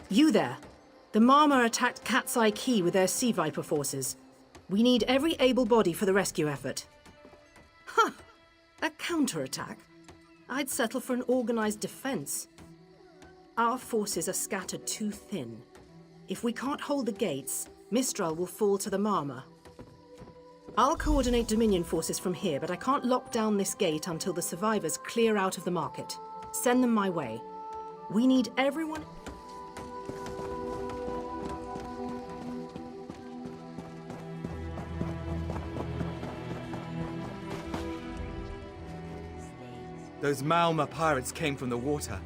You there. The Marma attacked Cat's Eye Key with their Sea Viper forces. We need every able body for the rescue effort. Huh! A counterattack? I'd settle for an organized defense. Our forces are scattered too thin. If we can't hold the gates, Mistral will fall to the Marma. I'll coordinate Dominion forces from here, but I can't lock down this gate until the survivors clear out of the market. Send them my way. We need everyone... Those Malma pirates came from the water.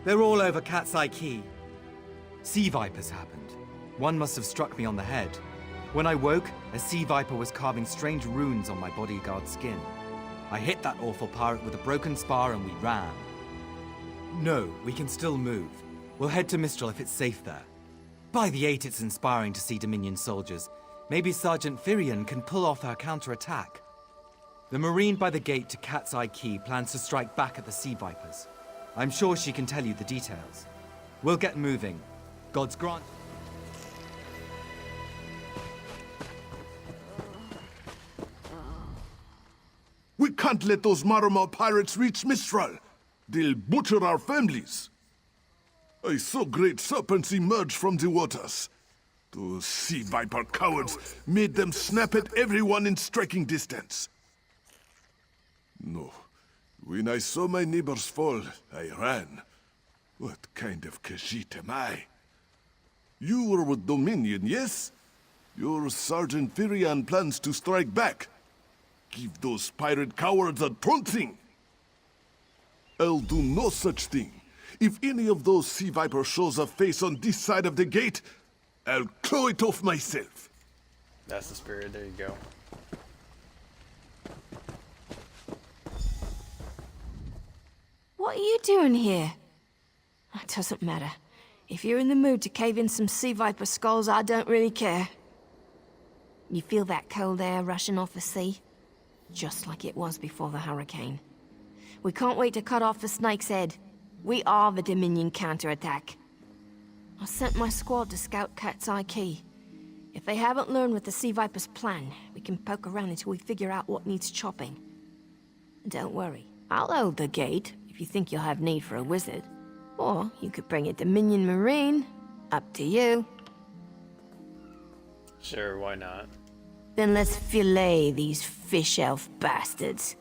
They're all over Cat's Eye Key. Sea Vipers happened. One must have struck me on the head. When I woke, a Sea Viper was carving strange runes on my bodyguard's skin. I hit that awful pirate with a broken spar and we ran. No, we can still move. We'll head to Mistral if it's safe there. By the 8, it's inspiring to see Dominion soldiers. Maybe Sergeant Firion can pull off her counterattack. The Marine by the gate to Cat's Eye Key plans to strike back at the Sea Vipers. I'm sure she can tell you the details. We'll get moving. God's grant. We can't let those Marama pirates reach Mistral. They'll butcher our families. I saw great serpents emerge from the waters. Those Sea Viper cowards made them snap at everyone in striking distance. No. When I saw my neighbors fall, I ran. What kind of Khajiit am I? You were with Dominion, yes? Your Sergeant Firion plans to strike back. Give those pirate cowards a trouncing. I'll do no such thing. If any of those Sea Vipers shows a face on this side of the gate, I'll claw it off myself. That's the spirit. There you go. What are you doing here? It doesn't matter. If you're in the mood to cave in some Sea Viper skulls, I don't really care. You feel that cold air rushing off the sea? Just like it was before the hurricane. We can't wait to cut off the snake's head. We are the Dominion counterattack. I sent my squad to scout Cat's Eye Key. If they haven't learned what the Sea Viper's plan, we can poke around until we figure out what needs chopping. Don't worry, I'll hold the gate if you think you'll have need for a wizard. Or you could bring a Dominion Marine. Up to you. Sure, why not? Then let's fillet these fish elf bastards.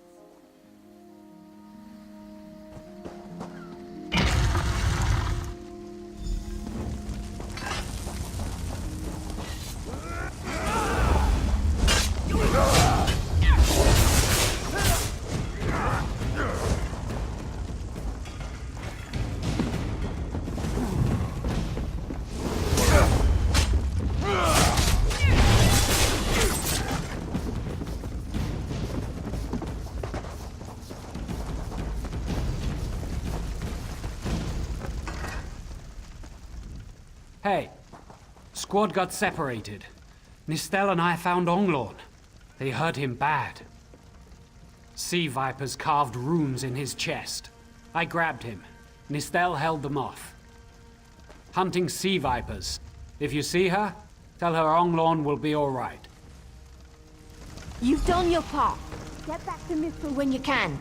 Hey, squad got separated. Nistel and I found Onglorn. They hurt him bad. Sea Vipers carved runes in his chest. I grabbed him. Nistel held them off. Hunting Sea Vipers. If you see her, tell her Onglorn will be all right. You've done your part. Get back to Mistral when you can.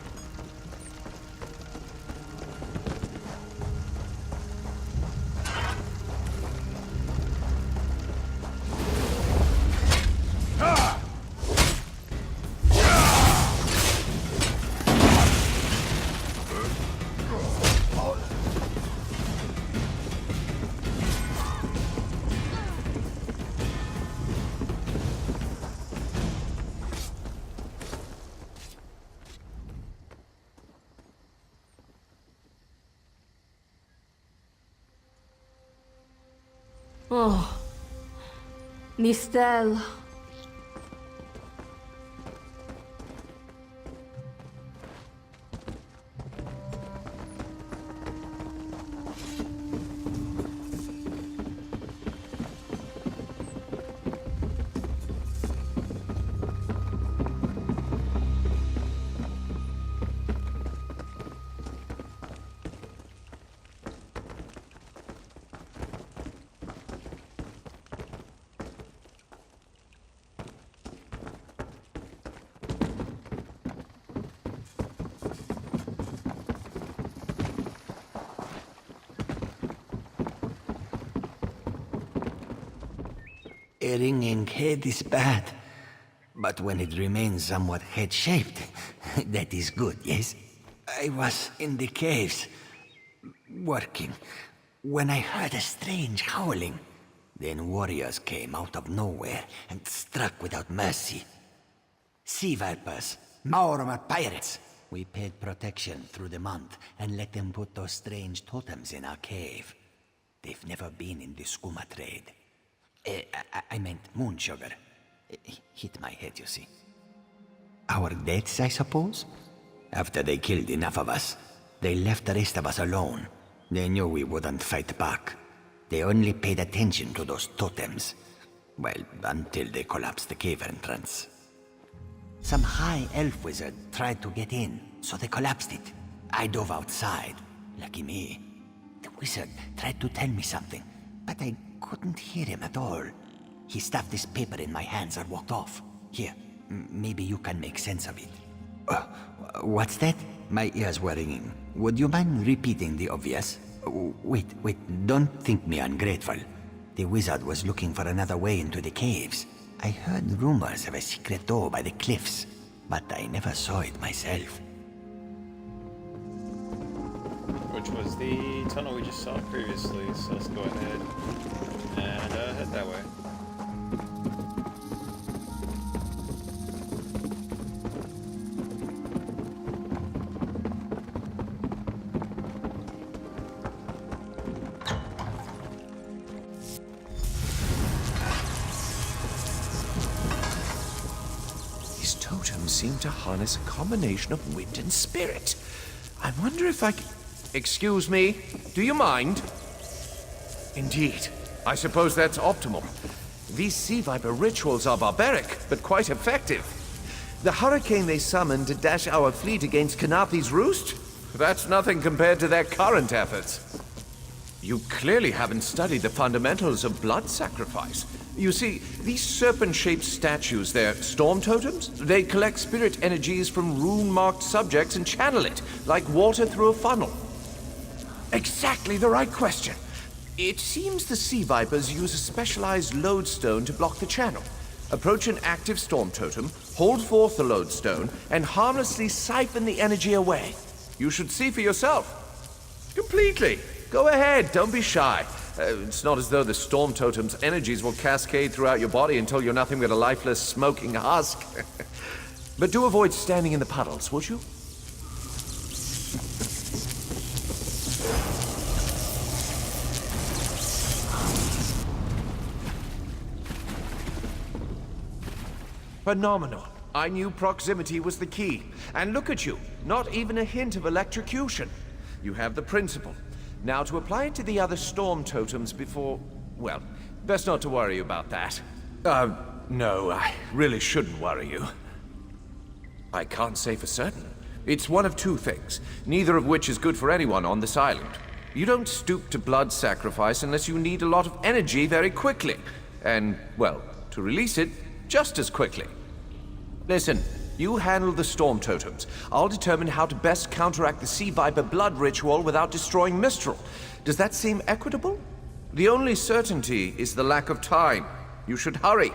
Oh, Nistel. A ringing head is bad, but when it remains somewhat head-shaped, that is good, yes? I was in the caves, working, when I heard a strange howling. Then warriors came out of nowhere and struck without mercy. Sea vipers, Maormer pirates. We paid protection through the month and let them put those strange totems in our cave. They've never been in the skooma trade. I meant moon sugar. Hit my head, you see. Our deaths, I suppose? After they killed enough of us, they left the rest of us alone. They knew we wouldn't fight back. They only paid attention to those totems. Well, until they collapsed the cave entrance. Some high elf wizard tried to get in, so they collapsed it. I dove outside. Lucky me. The wizard tried to tell me something, but I couldn't hear him at all. He stuffed this paper in my hands and walked off. Here, maybe you can make sense of it. What's that? My ears were ringing. Would you mind repeating the obvious? Wait, don't think me ungrateful. The wizard was looking for another way into the caves. I heard rumors of a secret door by the cliffs, but I never saw it myself. Which was the tunnel we just saw previously, so let's go ahead and head that way. These totems seem to harness a combination of wind and spirit. I wonder if I can... Excuse me, do you mind? Indeed. I suppose that's optimal. These sea viper rituals are barbaric, but quite effective. The hurricane they summoned to dash our fleet against Kanapi's roost? That's nothing compared to their current efforts. You clearly haven't studied the fundamentals of blood sacrifice. You see, these serpent-shaped statues, they're storm totems. They collect spirit energies from rune-marked subjects and channel it, like water through a funnel. Exactly the right question. It seems the sea vipers use a specialized lodestone to block the channel. Approach an active storm totem, hold forth the lodestone, and harmlessly siphon the energy away. You should see for yourself. Completely. Go ahead, don't be shy. It's not as though the storm totem's energies will cascade throughout your body until you're nothing but a lifeless, smoking husk. But do avoid standing in the puddles, would you? Phenomenal. I knew proximity was the key. And look at you, not even a hint of electrocution. You have the principle. Now to apply it to the other storm totems before... well, best not to worry about that. No, I really shouldn't worry you. I can't say for certain. It's one of two things, neither of which is good for anyone on this island. You don't stoop to blood sacrifice unless you need a lot of energy very quickly. And, well, to release it, just as quickly. Listen, you handle the storm totems. I'll determine how to best counteract the sea viper blood ritual without destroying Mistral. Does that seem equitable? The only certainty is the lack of time. You should hurry.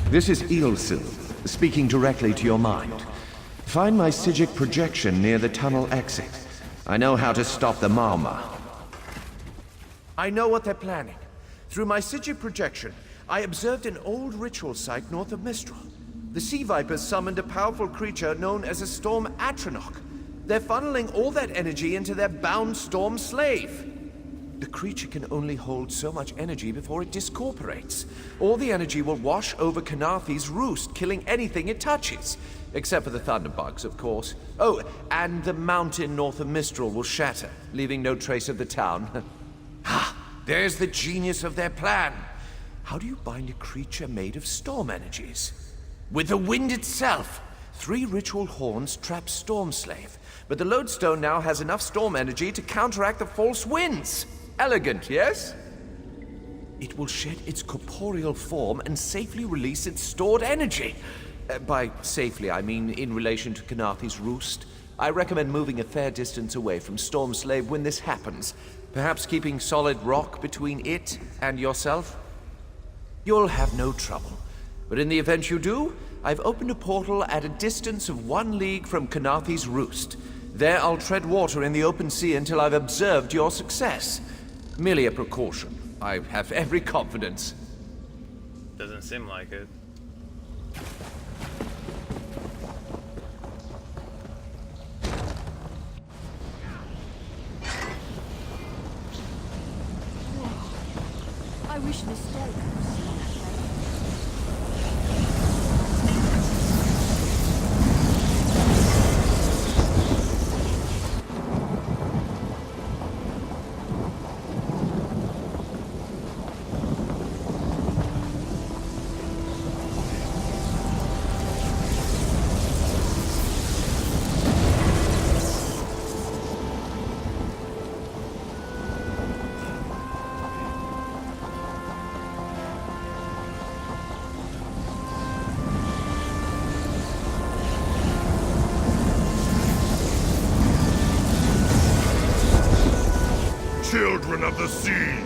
This is Ilsil, speaking directly to your mind. Find my Psijic projection near the tunnel exit. I know how to stop the Malma. I know what they're planning. Through my Psijic projection, I observed an old ritual site north of Mistral. The Sea Vipers summoned a powerful creature known as a Storm Atronach. They're funneling all that energy into their bound Storm Slave. The creature can only hold so much energy before it discorporates. All the energy will wash over Kanathi's roost, killing anything it touches. Except for the thunderbugs, of course. Oh, and the mountain north of Mistral will shatter, leaving no trace of the town. Ah, there's the genius of their plan. How do you bind a creature made of storm energies? With the wind itself. 3 ritual horns trap Storm Slave, but the lodestone now has enough storm energy to counteract the false winds. Elegant, yes? It will shed its corporeal form and safely release its stored energy. By safely, I mean in relation to Kanathi's roost. I recommend moving a fair distance away from Storm Slave when this happens. Perhaps keeping solid rock between it and yourself? You'll have no trouble. But in the event you do, I've opened a portal at a distance of 1 league from Kanathi's roost. There I'll tread water in the open sea until I've observed your success. Merely a precaution. I have every confidence. Doesn't seem like it. I wish Estelle could see that. Children of the sea,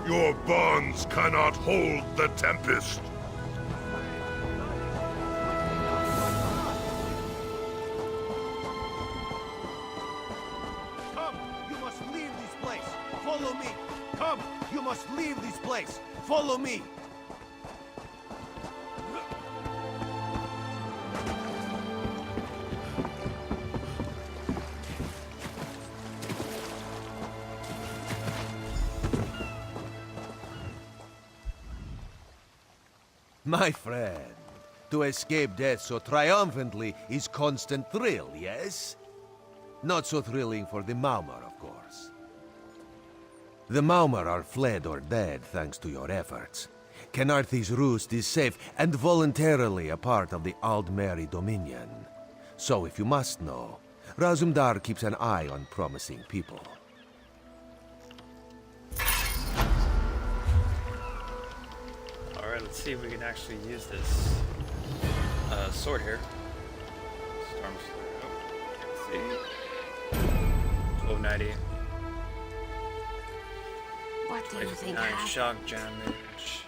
your bonds cannot hold the tempest. Come, you must leave this place. Follow me. Come, you must leave this place. Follow me. My friend, to escape death so triumphantly is constant thrill, yes? Not so thrilling for the Maumar, of course. The Maumar are fled or dead thanks to your efforts. Kanathi's roost is safe and voluntarily a part of the Aldmeri Dominion. So if you must know, Razumdar keeps an eye on promising people. Alright, let's see if we can actually use this sword here. Storm Slayer. Oh, let's see. 1290. What do you think 9 happened? shock damage.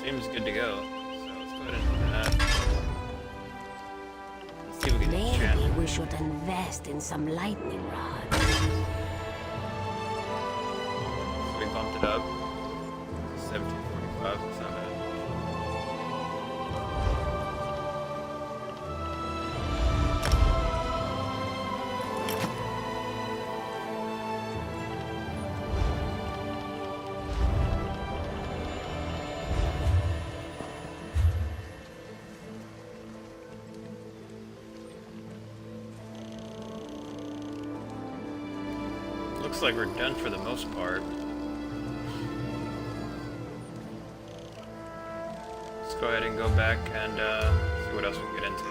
Seems good to go. So let's go ahead and do that. Let's see if we can enchant. Maybe we should invest in some lightning rods. So we bumped it up. 1745. That's not bad. Looks like we're done for the most part. Let's go ahead and go back and see what else we can get into.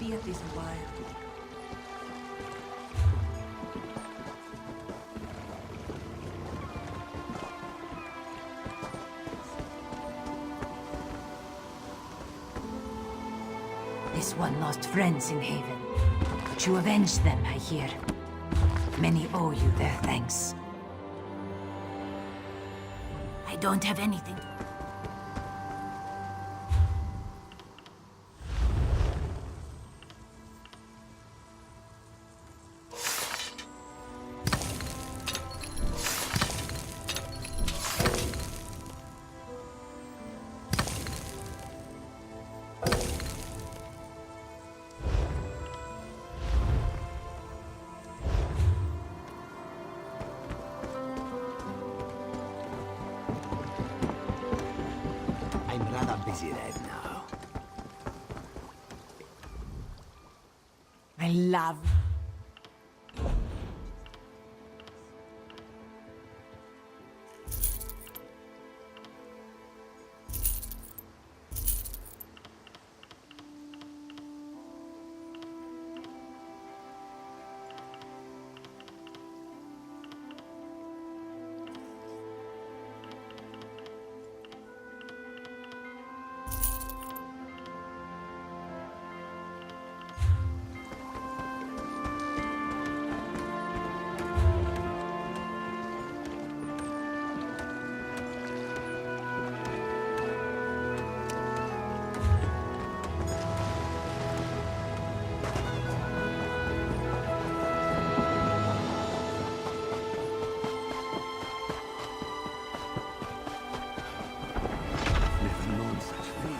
be at this a while. This one lost friends in Haven, but you avenged them, I hear. Many owe you their thanks. I don't have anything. I'm rather busy right now. I love... Never known such fear.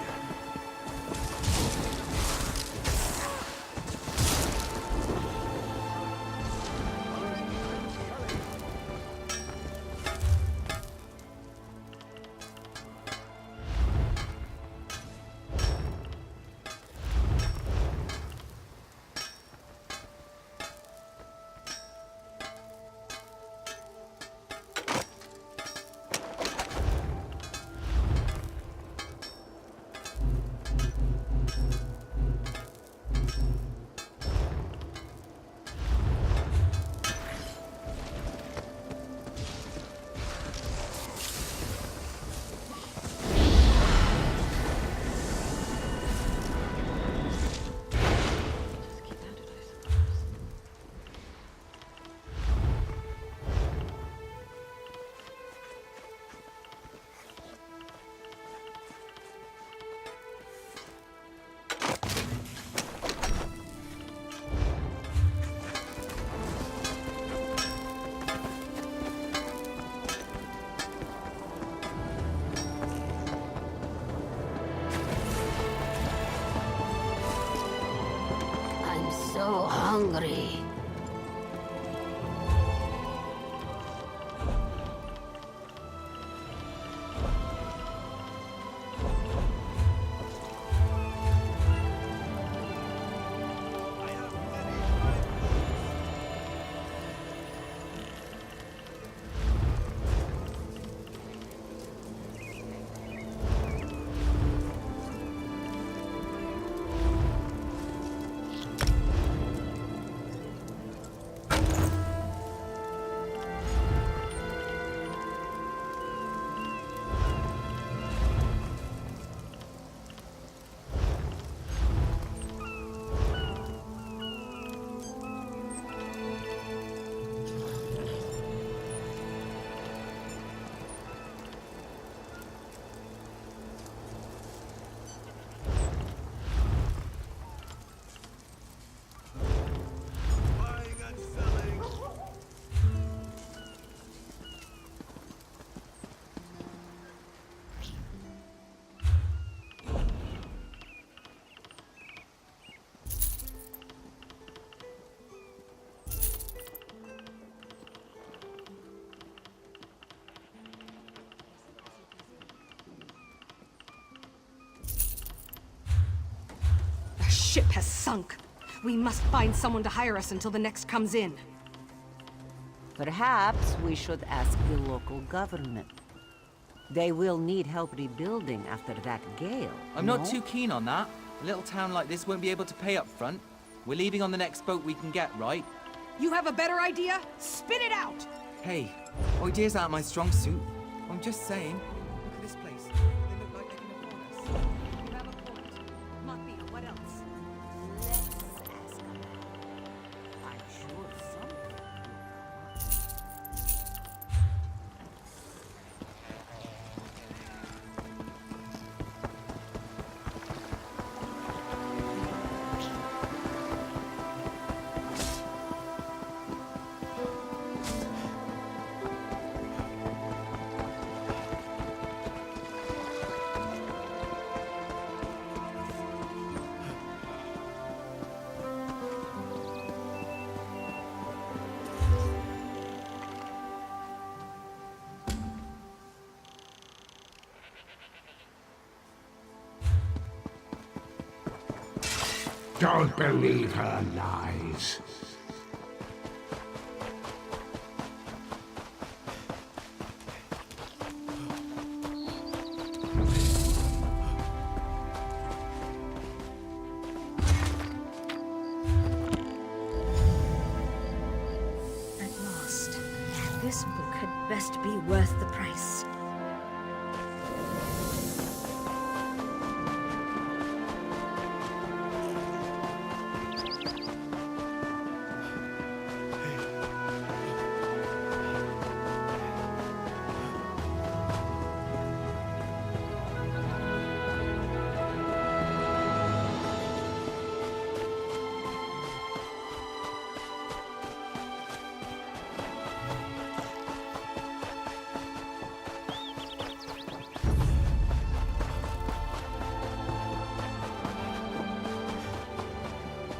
I'm so hungry. The ship has sunk. We must find someone to hire us until the next comes in. Perhaps we should ask the local government. They will need help rebuilding after that gale. I'm not too keen on that. A little town like this won't be able to pay up front. We're leaving on the next boat we can get, right? You have a better idea? Spit it out! Hey, ideas aren't my strong suit. I'm just saying. Look at this place. They look like they can afford us. You have a point. Mafia, what else? Let's ask around. I'm sure something will come up. Don't believe her lies. At last. This book had best be worth the price.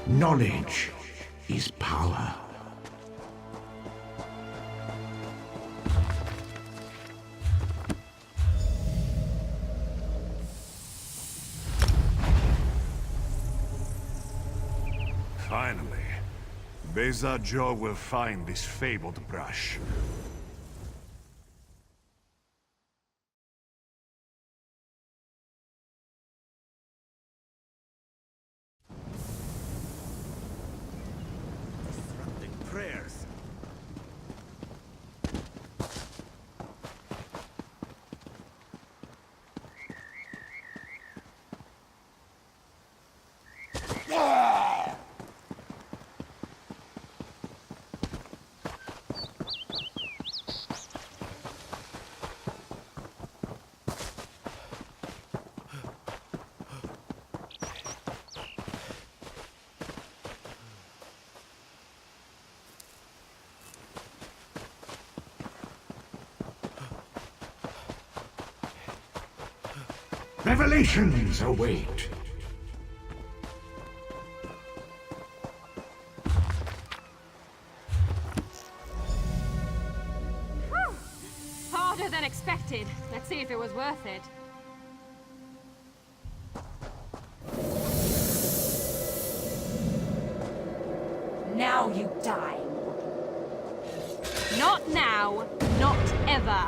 Knowledge is power. Finally, Beza Joe will find this fabled brush. Disrupting prayers. Revelations await. Harder than expected. Let's see if it was worth it. Now you die. Not now, not ever.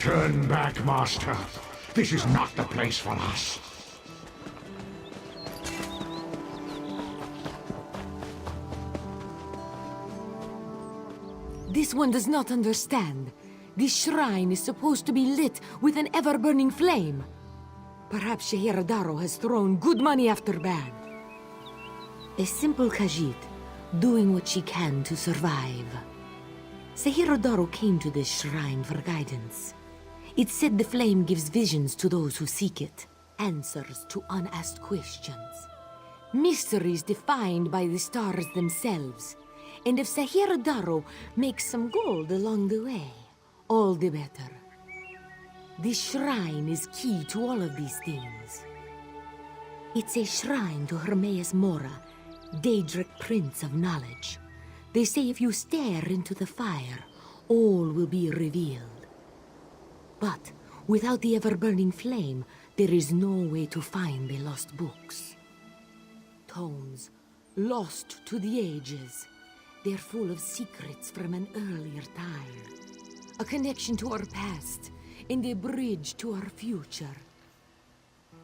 Turn back, Master. This is not the place for us. This one does not understand. This shrine is supposed to be lit with an ever-burning flame. Perhaps Shehiradaro has thrown good money after bad. A simple Khajiit, doing what she can to survive. Shehiradaro came to this shrine for guidance. It said the flame gives visions to those who seek it, answers to unasked questions. Mysteries defined by the stars themselves. And if Shehiradaro makes some gold along the way, all the better. This shrine is key to all of these things. It's a shrine to Hermaeus Mora, Daedric Prince of Knowledge. They say if you stare into the fire, all will be revealed. But without the ever-burning flame, there is no way to find the lost books. Tomes, lost to the ages. They're full of secrets from an earlier time. A connection to our past, and a bridge to our future.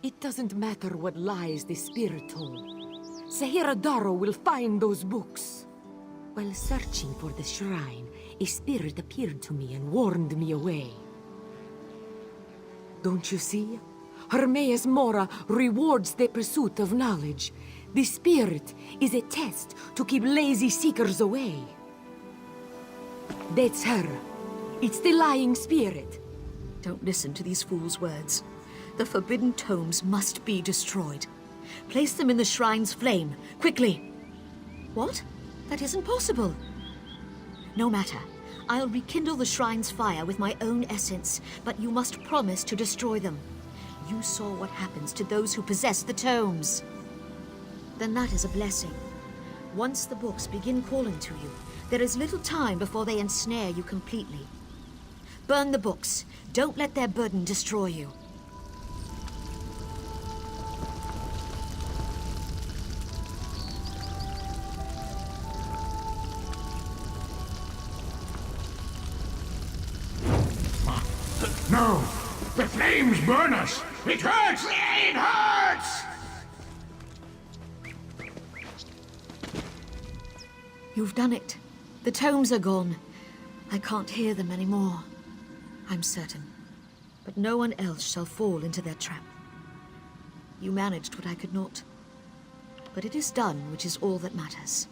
It doesn't matter what lies the spirit told. Shehiradaro will find those books. While searching for the shrine, a spirit appeared to me and warned me away. Don't you see? Hermaeus Mora rewards the pursuit of knowledge. The spirit is a test to keep lazy seekers away. That's her. It's the lying spirit. Don't listen to these fools' words. The forbidden tomes must be destroyed. Place them in the shrine's flame, quickly. What? That isn't possible. No matter. I'll rekindle the shrine's fire with my own essence, but you must promise to destroy them. You saw what happens to those who possess the tomes. Then that is a blessing. Once the books begin calling to you, there is little time before they ensnare you completely. Burn the books. Don't let their burden destroy you. No! The flames burn us! It hurts! It hurts! You've done it. The tomes are gone. I can't hear them anymore. I'm certain. But no one else shall fall into their trap. You managed what I could not. But it is done, which is all that matters.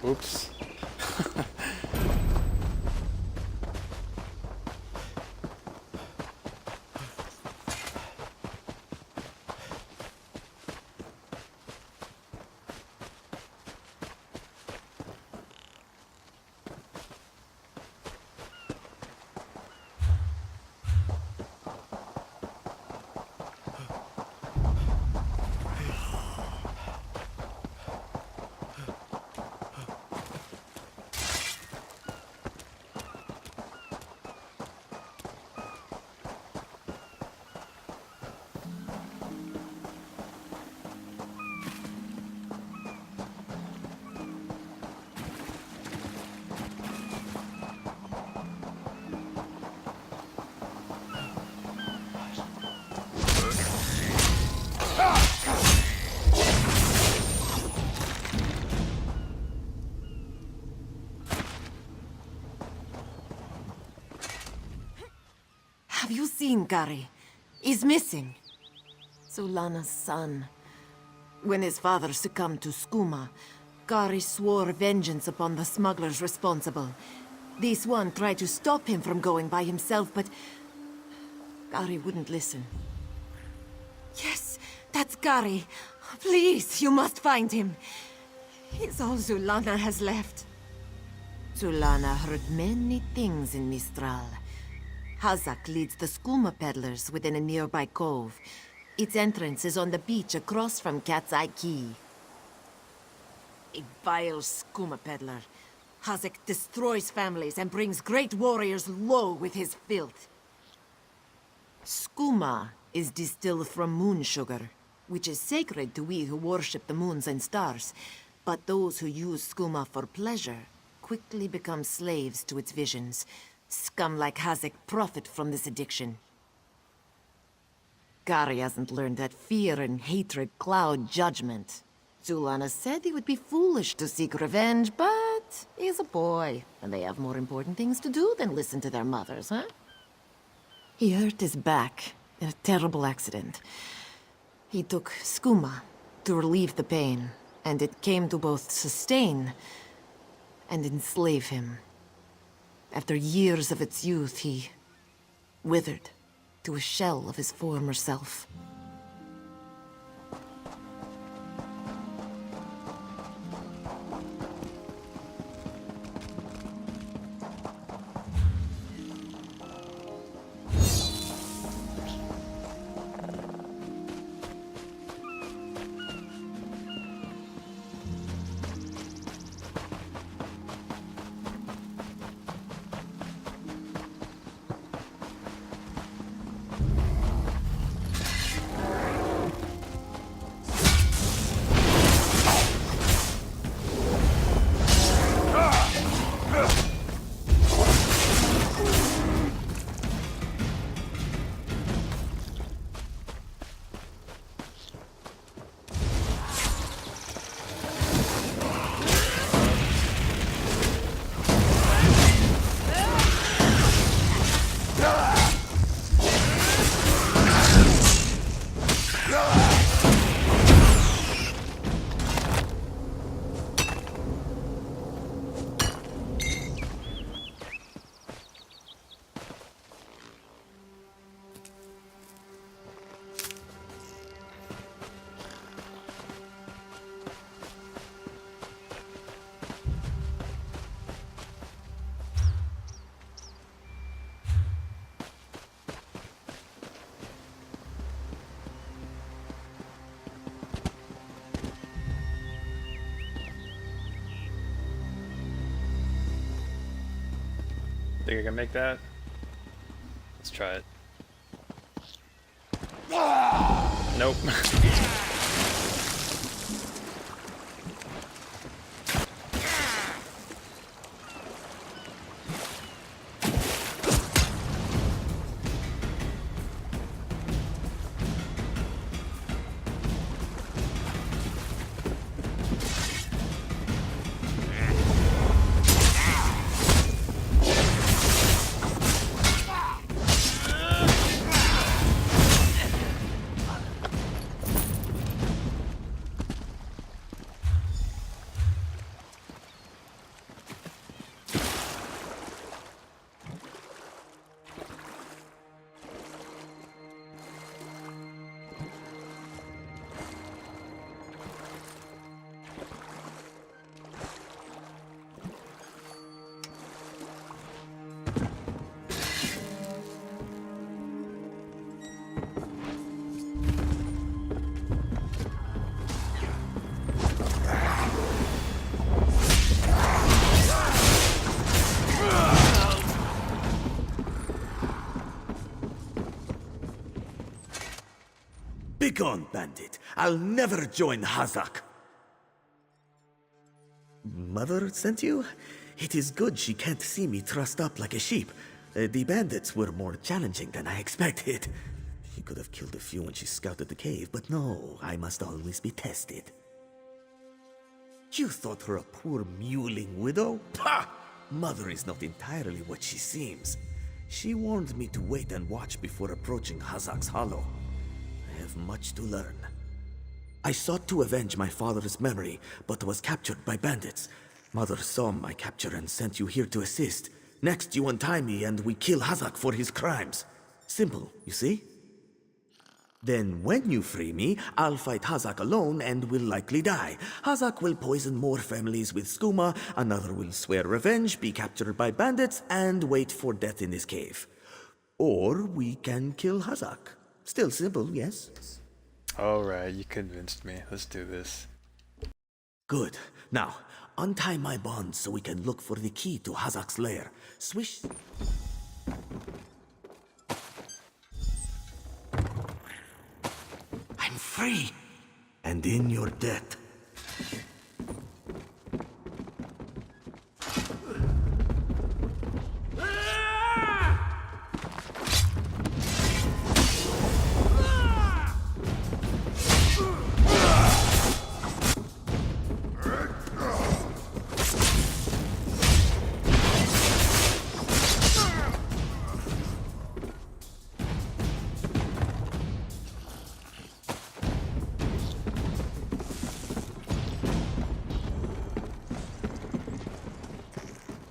Oops. Have you seen Gary? He's missing. Zulana's son. When his father succumbed to skooma, Gary swore vengeance upon the smugglers responsible. This one tried to stop him from going by himself, but Gary wouldn't listen. Yes, that's Gary. Please, you must find him. He's all Zulana has left. Zulana heard many things in Mistral. Hazak leads the skooma peddlers within a nearby cove. Its entrance is on the beach across from Cat's Eye Key. A vile skooma peddler. Hazak destroys families and brings great warriors low with his filth. Skooma is distilled from moon sugar, which is sacred to we who worship the moons and stars. But those who use skooma for pleasure quickly become slaves to its visions. Scum like Hazak profit from this addiction. Gary hasn't learned that fear and hatred cloud judgment. Zulana said he would be foolish to seek revenge, but he's a boy, and they have more important things to do than listen to their mothers, huh? He hurt his back in a terrible accident. He took skooma to relieve the pain, and it came to both sustain and enslave him. After years of its youth, he withered to a shell of his former self. Think I can make that? Let's try it. Nope. Begone, bandit. I'll never join Hazak. Mother sent you? It is good she can't see me trussed up like a sheep. The bandits were more challenging than I expected. She could have killed a few when she scouted the cave, but no, I must always be tested. You thought her a poor mewling widow? Pah! Mother is not entirely what she seems. She warned me to wait and watch before approaching Hazak's Hollow. I have much to learn. I sought to avenge my father's memory, but was captured by bandits. Mother saw my capture and sent you here to assist. Next, you untie me and we kill Hazak for his crimes. Simple, you see? Then when you free me, I'll fight Hazak alone and will likely die. Hazak will poison more families with skooma, another will swear revenge, be captured by bandits, and wait for death in this cave. Or we can kill Hazak. Still simple, yes? Alright, you convinced me. Let's do this. Good. Now, untie my bonds so we can look for the key to Hazak's lair. Swish... I'm free! And in your debt.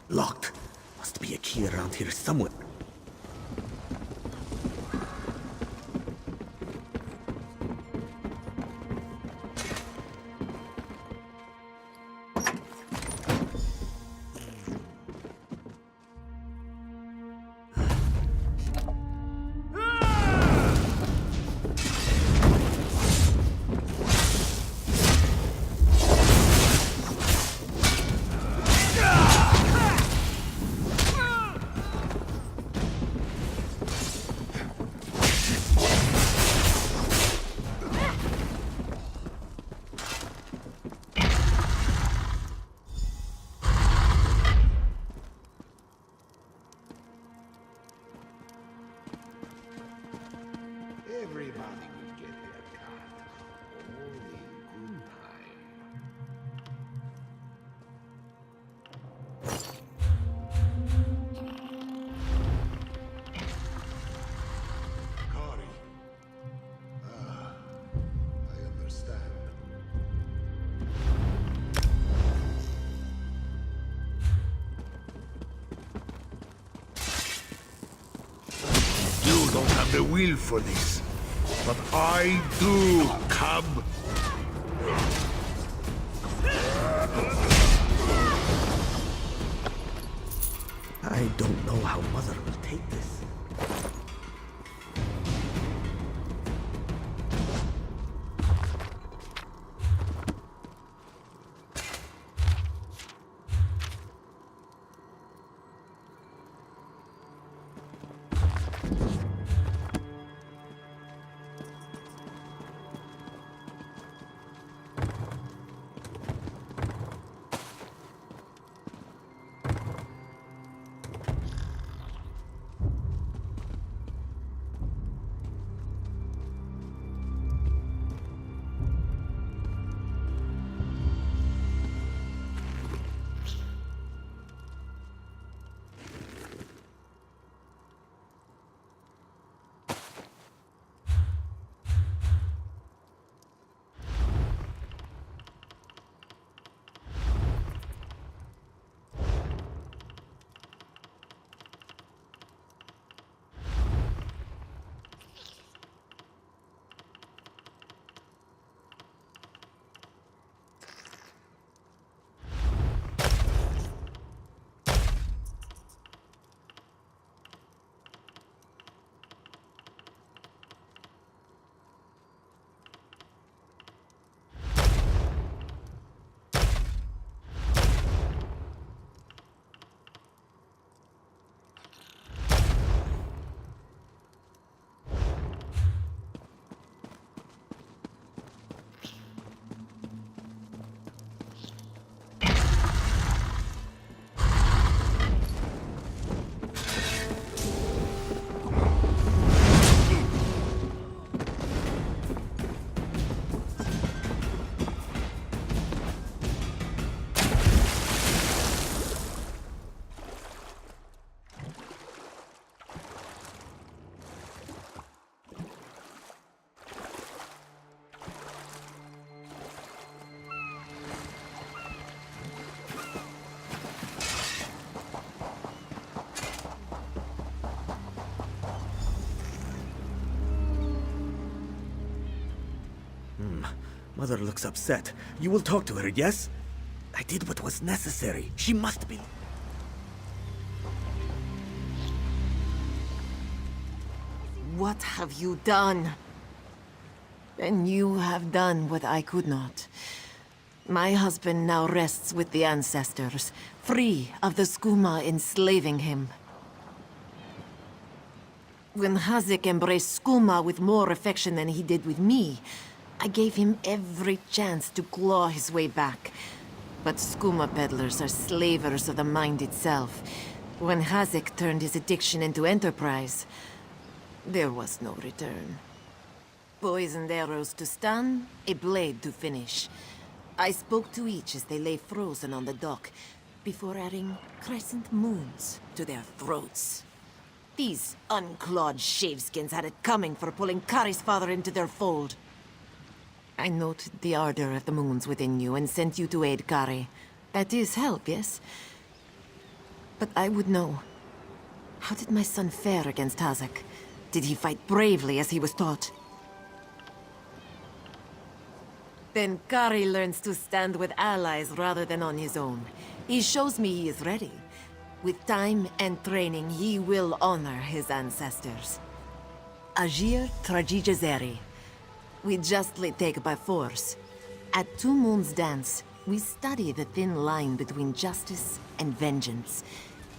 Locked. Must be a key around here somewhere. Everybody will get their cut. Only good time. Cory. I understand. You don't have the will for this. But I do, cub. I don't know how Mother will take this. Mother looks upset. You will talk to her, yes? I did what was necessary. She must be... What have you done? And you have done what I could not. My husband now rests with the ancestors, free of the skooma enslaving him. When Hazik embraced skooma with more affection than he did with me, I gave him every chance to claw his way back. But skooma peddlers are slavers of the mind itself. When Hazik turned his addiction into enterprise, there was no return. Poisoned arrows to stun, a blade to finish. I spoke to each as they lay frozen on the dock, before adding crescent moons to their throats. These unclawed shaveskins had it coming for pulling Kari's father into their fold. I noted the ardor of the moons within you and sent you to aid Kari. That is help, yes? But I would know. How did my son fare against Hazik? Did he fight bravely as he was taught? Then Kari learns to stand with allies rather than on his own. He shows me he is ready. With time and training, he will honor his ancestors. Agir Trajijazeri. We justly take by force. At Two Moons Dance, we study the thin line between justice and vengeance.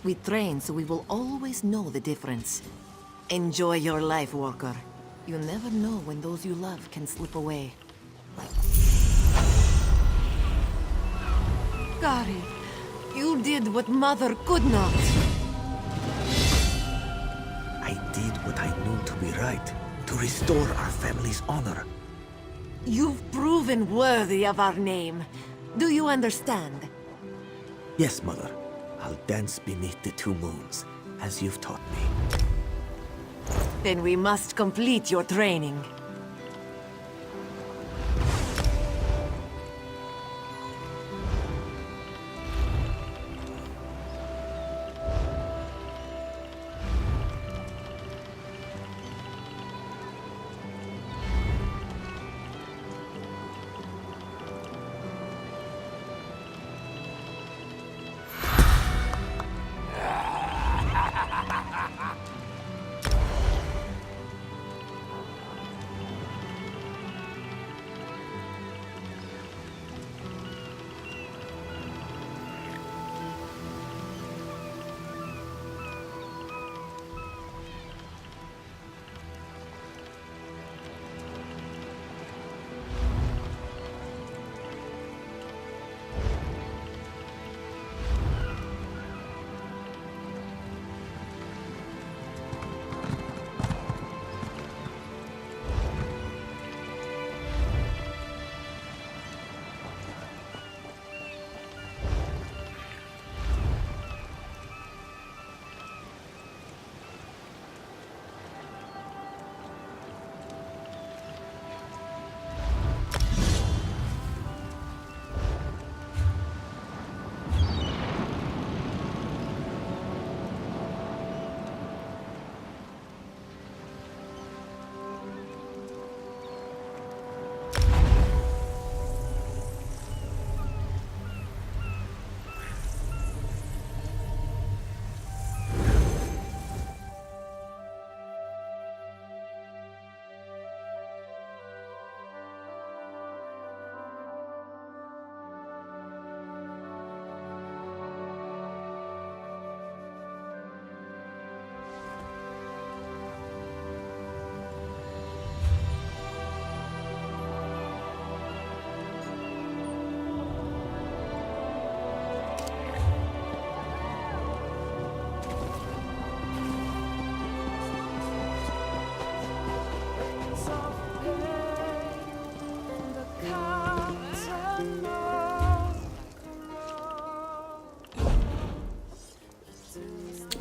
We train so we will always know the difference. Enjoy your life, Walker. You never know when those you love can slip away. Kari, you did what Mother could not. I did what I knew to be right, to restore our family's honor. You've proven worthy of our name. Do you understand? Yes, Mother. I'll dance beneath the two moons, as you've taught me. Then we must complete your training.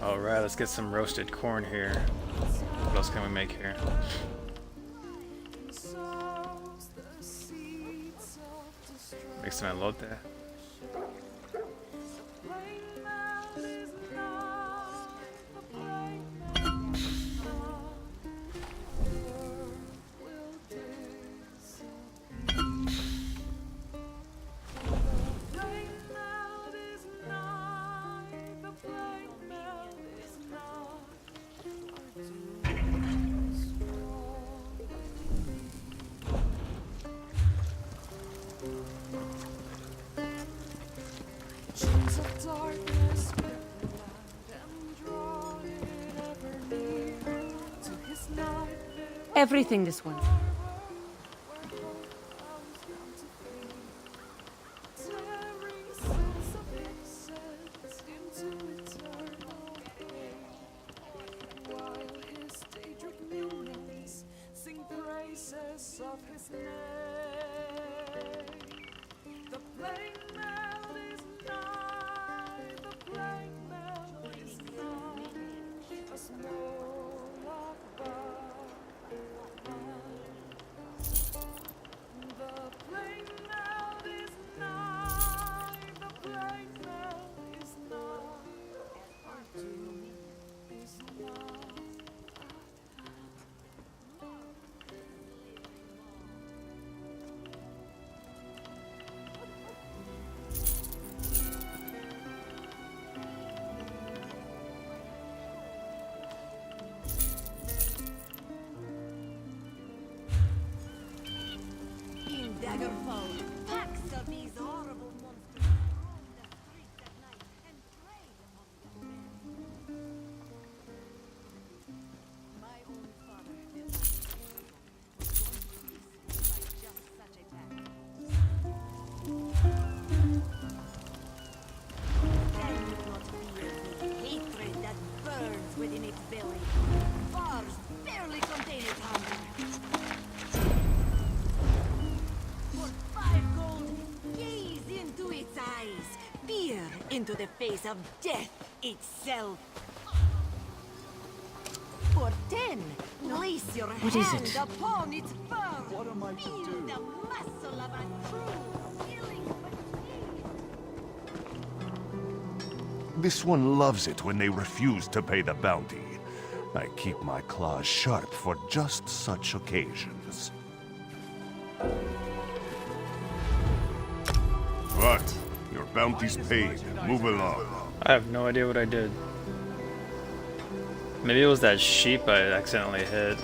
Alright, let's get some roasted corn here. What else can we make here? Make some elote. Everything this one. Daggerfall, packs of these horrible monsters roam the streets at night and prey among the men. My own father did not was torn to pieces by just such a tactic. Can you not feel the hatred that burns within its belly? Bars barely contain its hunger. Into its eyes, peer into the face of death itself. For 10, place your What is hand it? upon its fur. What am I to do? Feel the muscle of a true killing machine. This one loves it when they refuse to pay the bounty. I keep my claws sharp for just such occasions. Right. Your bounty's paid. Move along. I have no idea what I did. Maybe it was that sheep I accidentally hit.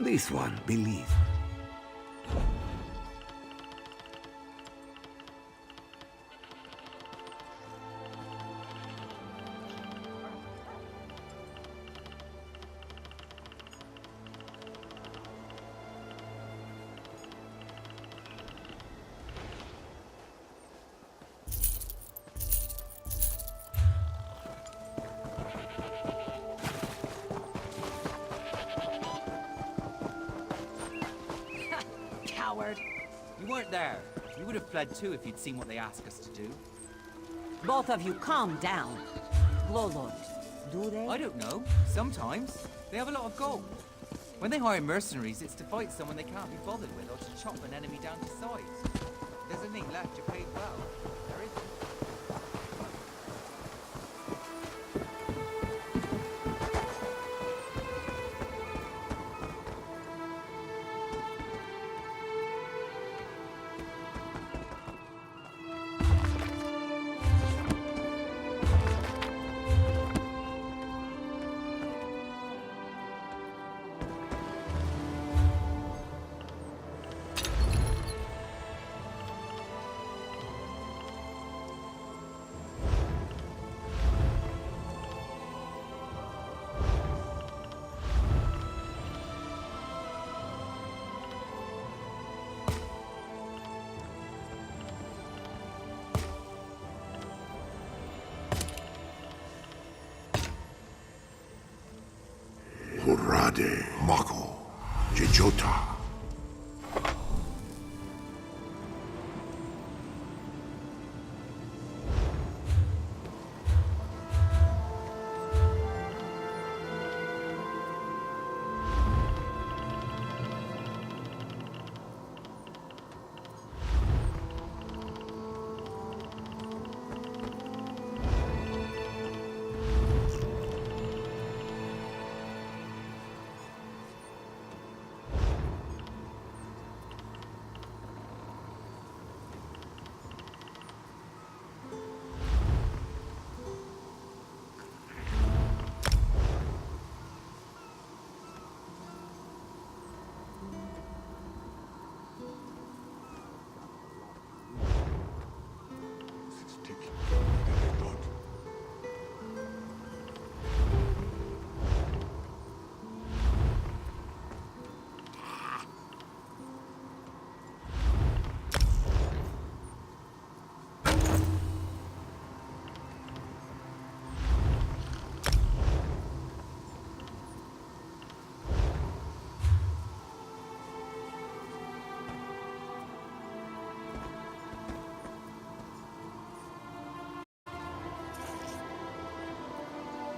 This one, believe. Coward. You weren't there. You would have fled too if you'd seen what they asked us to do. Both of you calm down. Glowlords, do they? I don't know. Sometimes. They have a lot of gold. When they hire mercenaries, it's to fight someone they can't be bothered with or to chop an enemy down to size. There's a thing left, you're paid well. There isn't. Hurrade, Mako, Jejota.